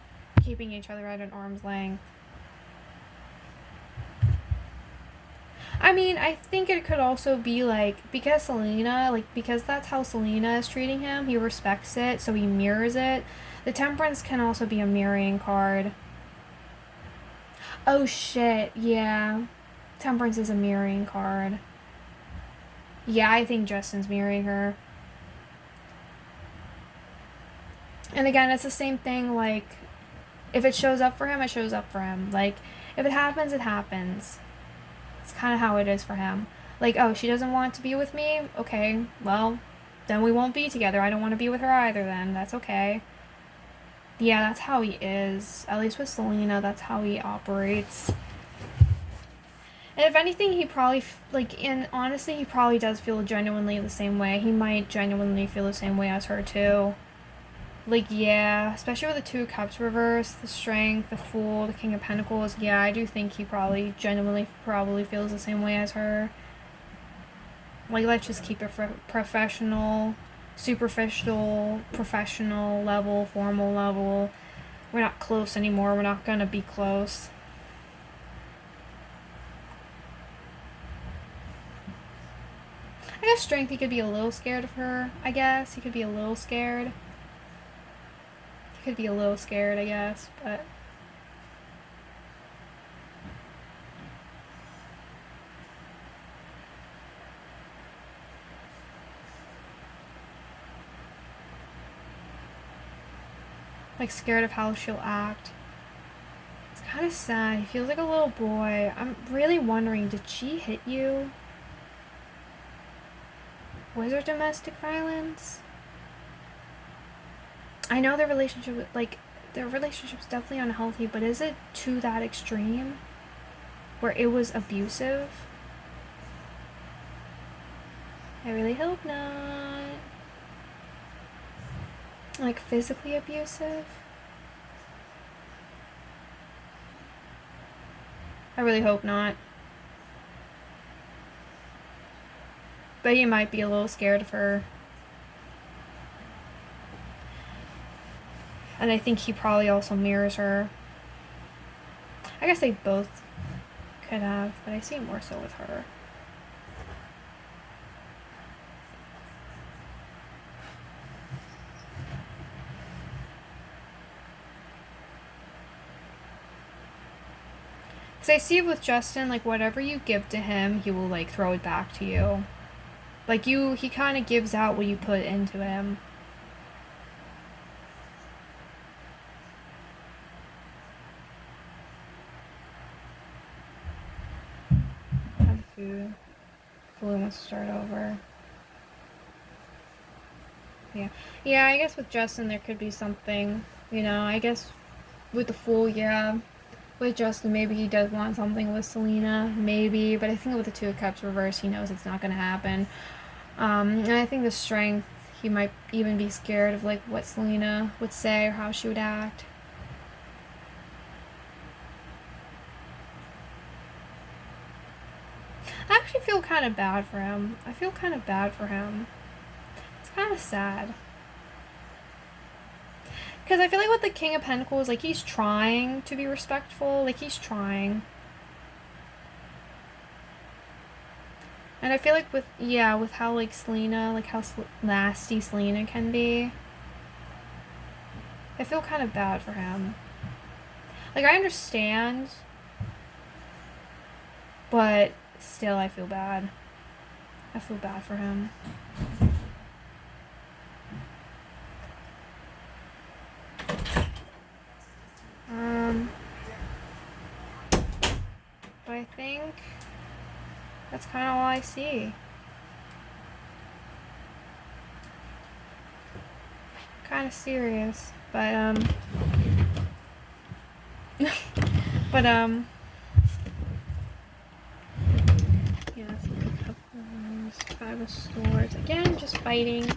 keeping each other at an arm's length. I mean, I think it could also be, like, because Selena, like, because that's how Selena is treating him, he respects it, so he mirrors it. The Temperance can also be a mirroring card. Oh, shit, yeah. Temperance is a mirroring card. Yeah, I think Justin's mirroring her. And again, it's the same thing, like, if it shows up for him, it shows up for him. Like, if it happens, it happens. It's kind of how it is for him. Like, oh, she doesn't want to be with me? Okay, well, then we won't be together. I don't want to be with her either then. That's okay. Yeah, that's how he is. At least with Selena, that's how he operates. And if anything, he probably, and honestly, he probably does feel genuinely the same way. He might genuinely feel the same way as her, too. Like, yeah, especially with the Two of Cups reversed, the Strength, the Fool, the King of Pentacles. Yeah, I do think he probably genuinely probably feels the same way as her. Like, let's just keep it professional, superficial, professional level, formal level. We're not close anymore. We're not gonna be close. I guess Strength, he could be a little scared of her, I guess. He could be a little scared. He could be a little scared, I guess, but... like, scared of how she'll act. It's kind of sad. He feels like a little boy. I'm really wondering, did she hit you? Was there domestic violence? I know their relationship, their relationship's definitely unhealthy, but is it to that extreme? Where it was abusive? I really hope not. Like, physically abusive? I really hope not. But he might be a little scared of her. And I think he probably also mirrors her. I guess they both could have, but I see it more so with her. Because I see it with Justin, like, whatever you give to him, he will, like, throw it back to you. Like, he kind of gives out what you put into him. Have food. Fully wants to start over. Yeah. Yeah, I guess with Justin there could be something, I guess with the Fool, yeah. With Justin, maybe he does want something with Selena, maybe, but I think with the Two of Cups reversed, he knows it's not going to happen. And I think the Strength, he might even be scared of, like, what Selena would say or how she would act. I actually feel kind of bad for him. I feel kind of bad for him. It's kind of sad. Because I feel like with the King of Pentacles, like, he's trying to be respectful. Like, he's trying. And I feel like with how, like, Selena, like, how nasty Selena can be. I feel kind of bad for him. Like, I understand. But still, I feel bad. I feel bad for him. But I think that's kind of all I see. Kind of serious, but but yeah, Five of Swords again, just fighting,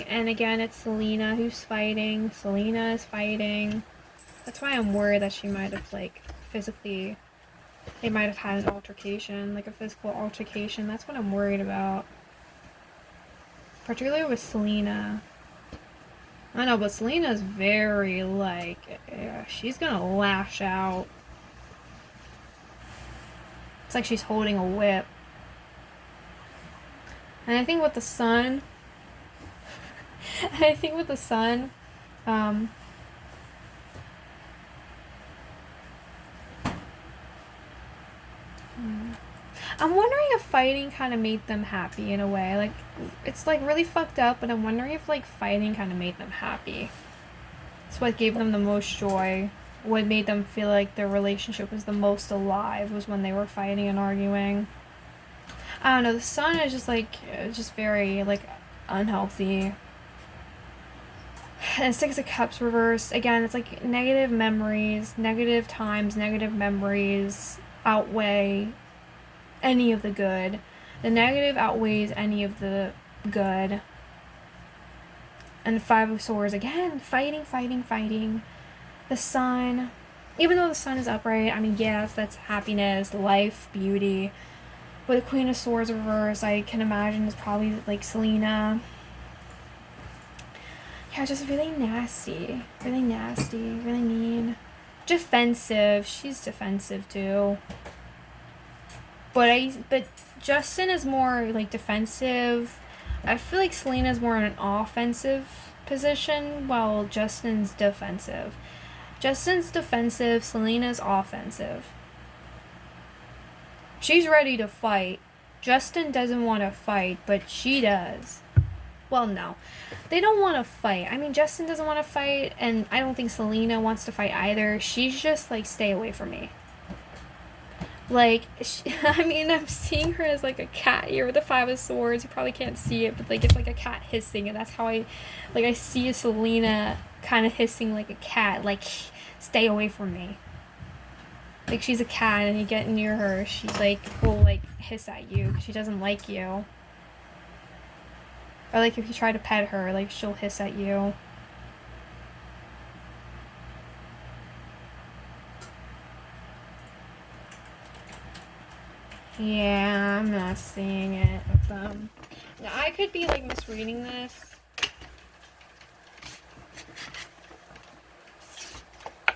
and again it's Selena who's fighting. Selena is fighting. That's why I'm worried that she might have, like, physically, they might have had an altercation, like a physical altercation. That's what I'm worried about. Particularly with Selena. I know, but Selena's very, like, she's gonna lash out. It's like she's holding a whip. And I think with the Sun, I'm wondering if fighting kind of made them happy in a way. Like, it's, like, really fucked up, but I'm wondering if, like, fighting kind of made them happy. It's what gave them the most joy. what made them feel like their relationship was the most alive was when they were fighting and arguing. I don't know, the sun is just like, just very, like, unhealthy. And Six of Cups reversed, again, it's like negative memories, negative times, negative memories outweigh any of the good. The negative outweighs any of the good. And the Five of Swords, again, fighting, fighting, fighting. The sun, even though the sun is upright, I mean, yes, that's happiness, life, beauty. But the Queen of Swords reverse, I can imagine is probably like Selena. Yeah, just really nasty, really mean. Defensive, she's defensive too. But Justin is more like defensive. I feel like Selena's more in an offensive position while Justin's defensive. Justin's defensive, Selena's offensive. She's ready to fight. Justin doesn't want to fight, but she does. Well, no. They don't want to fight. I mean, Justin doesn't want to fight, and I don't think Selena wants to fight either. She's just like, stay away from me. Like, I mean, I'm seeing her as like a cat here with the Five of Swords. You probably can't see it, but like it's like a cat hissing, and that's how I see Selena kind of hissing like a cat, like, stay away from me. Like, she's a cat, and you get near her, she's like, will like hiss at you because she doesn't like you. Or like if you try to pet her, like she'll hiss at you. Yeah, I'm not seeing it with them. Now, I could be like misreading this.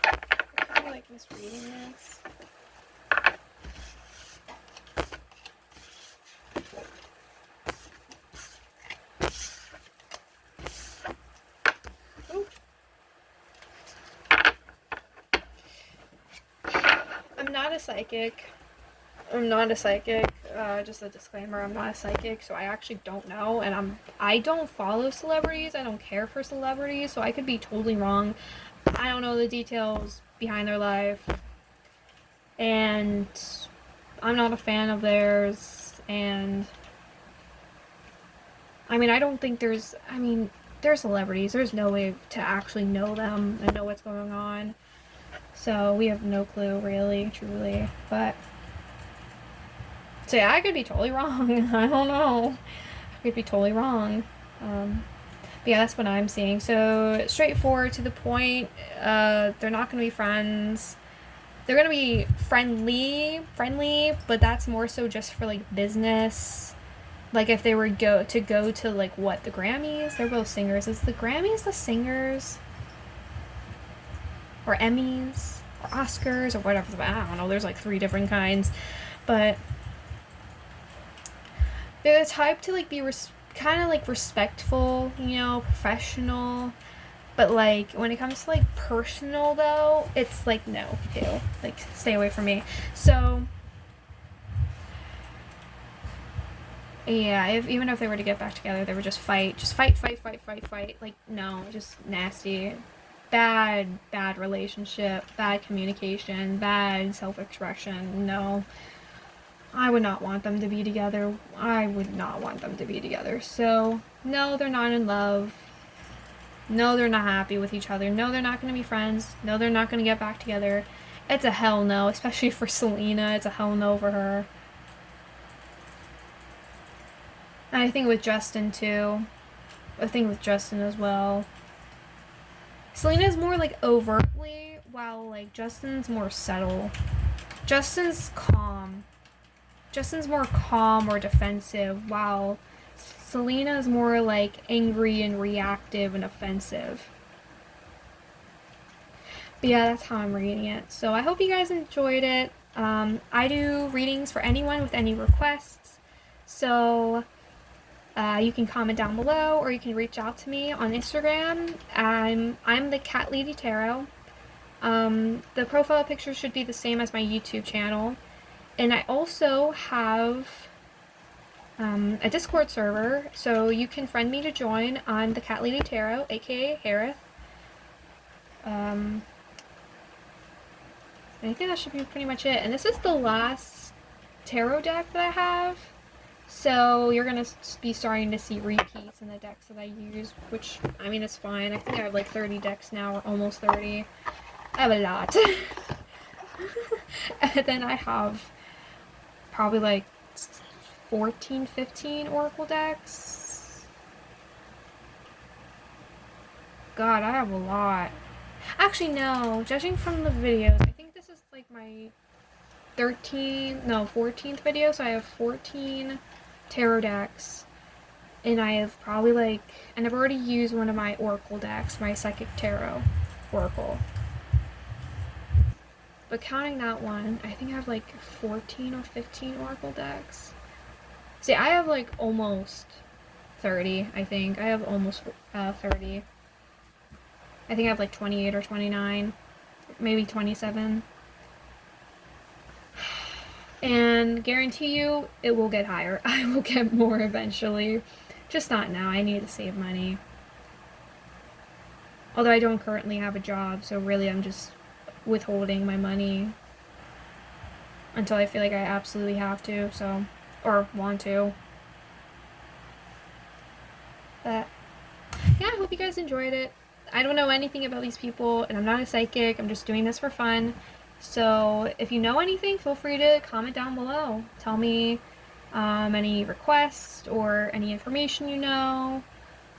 I could be like misreading this. Ooh. I'm not a psychic. Just a disclaimer, I'm not a psychic, so I actually don't know, and I don't follow celebrities, I don't care for celebrities, so I could be totally wrong. I don't know the details behind their life, and I'm not a fan of theirs, and I mean, I don't think they're celebrities, there's no way to actually know them and know what's going on, so we have no clue, really, truly, but so yeah, I could be totally wrong. I don't know. I could be totally wrong. But yeah, that's what I'm seeing. So straightforward, to the point. They're not going to be friends. They're going to be friendly, but that's more so just for like business. Like if they were go to like what, the Grammys? They're both singers. Is the Grammys the singers? Or Emmys? Or Oscars? Or whatever. I don't know. There's like 3 different kinds. But they're the type to like be kind of like respectful, you know, professional. But like when it comes to like personal though, it's like no, ew, like stay away from me. So yeah, even if they were to get back together, they would just fight. Like no, just nasty. Bad relationship, bad communication, bad self-expression. No. I would not want them to be together. So, no, they're not in love. No, they're not happy with each other. No, they're not going to be friends. No, they're not going to get back together. It's a hell no, especially for Selena. It's a hell no for her. And I think with Justin, too. I think with Justin as well. Selena's more, like, overtly, while, like, Justin's more subtle. Justin's calm. Justin's more calm or defensive, while Selena's more like angry and reactive and offensive. But yeah, that's how I'm reading it. So I hope you guys enjoyed it. I do readings for anyone with any requests. So you can comment down below, or you can reach out to me on Instagram. I'm the Cat Lady Tarot. The profile picture should be the same as my YouTube channel. And I also have a Discord server, so you can friend me to join. I'm the Cat Lady Tarot, aka Harith. And I think that should be pretty much it. And this is the last tarot deck that I have. So you're going to be starting to see repeats in the decks that I use, which, I mean, it's fine. I think I have like 30 decks now, or almost 30. I have a lot. And then I have probably like 14, 15 Oracle decks. God, I have a lot. Actually, no. Judging from the videos, I think this is like my 14th video, so I have 14 tarot decks. And I have probably like, and I've already used one of my Oracle decks, my Psychic Tarot Oracle. But counting that one, I think I have like 14 or 15 Oracle decks. See, I have like almost 30, I think. I have almost 30. I think I have like 28 or 29, maybe 27. And guarantee you, it will get higher. I will get more eventually. Just not now. I need to save money. Although I don't currently have a job, so really I'm just withholding my money until I feel like I absolutely have to, so, or want to. But yeah, I hope you guys enjoyed it. I don't know anything about these people, and I'm not a psychic. I'm just doing this for fun. So if you know anything, feel free to comment down below. Tell me any requests or any information you know,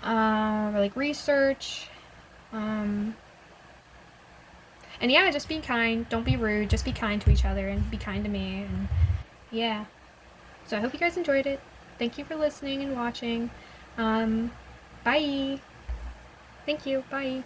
or like research. And yeah, just be kind. Don't be rude. Just be kind to each other and be kind to me. And yeah. So I hope you guys enjoyed it. Thank you for listening and watching. Bye. Thank you. Bye.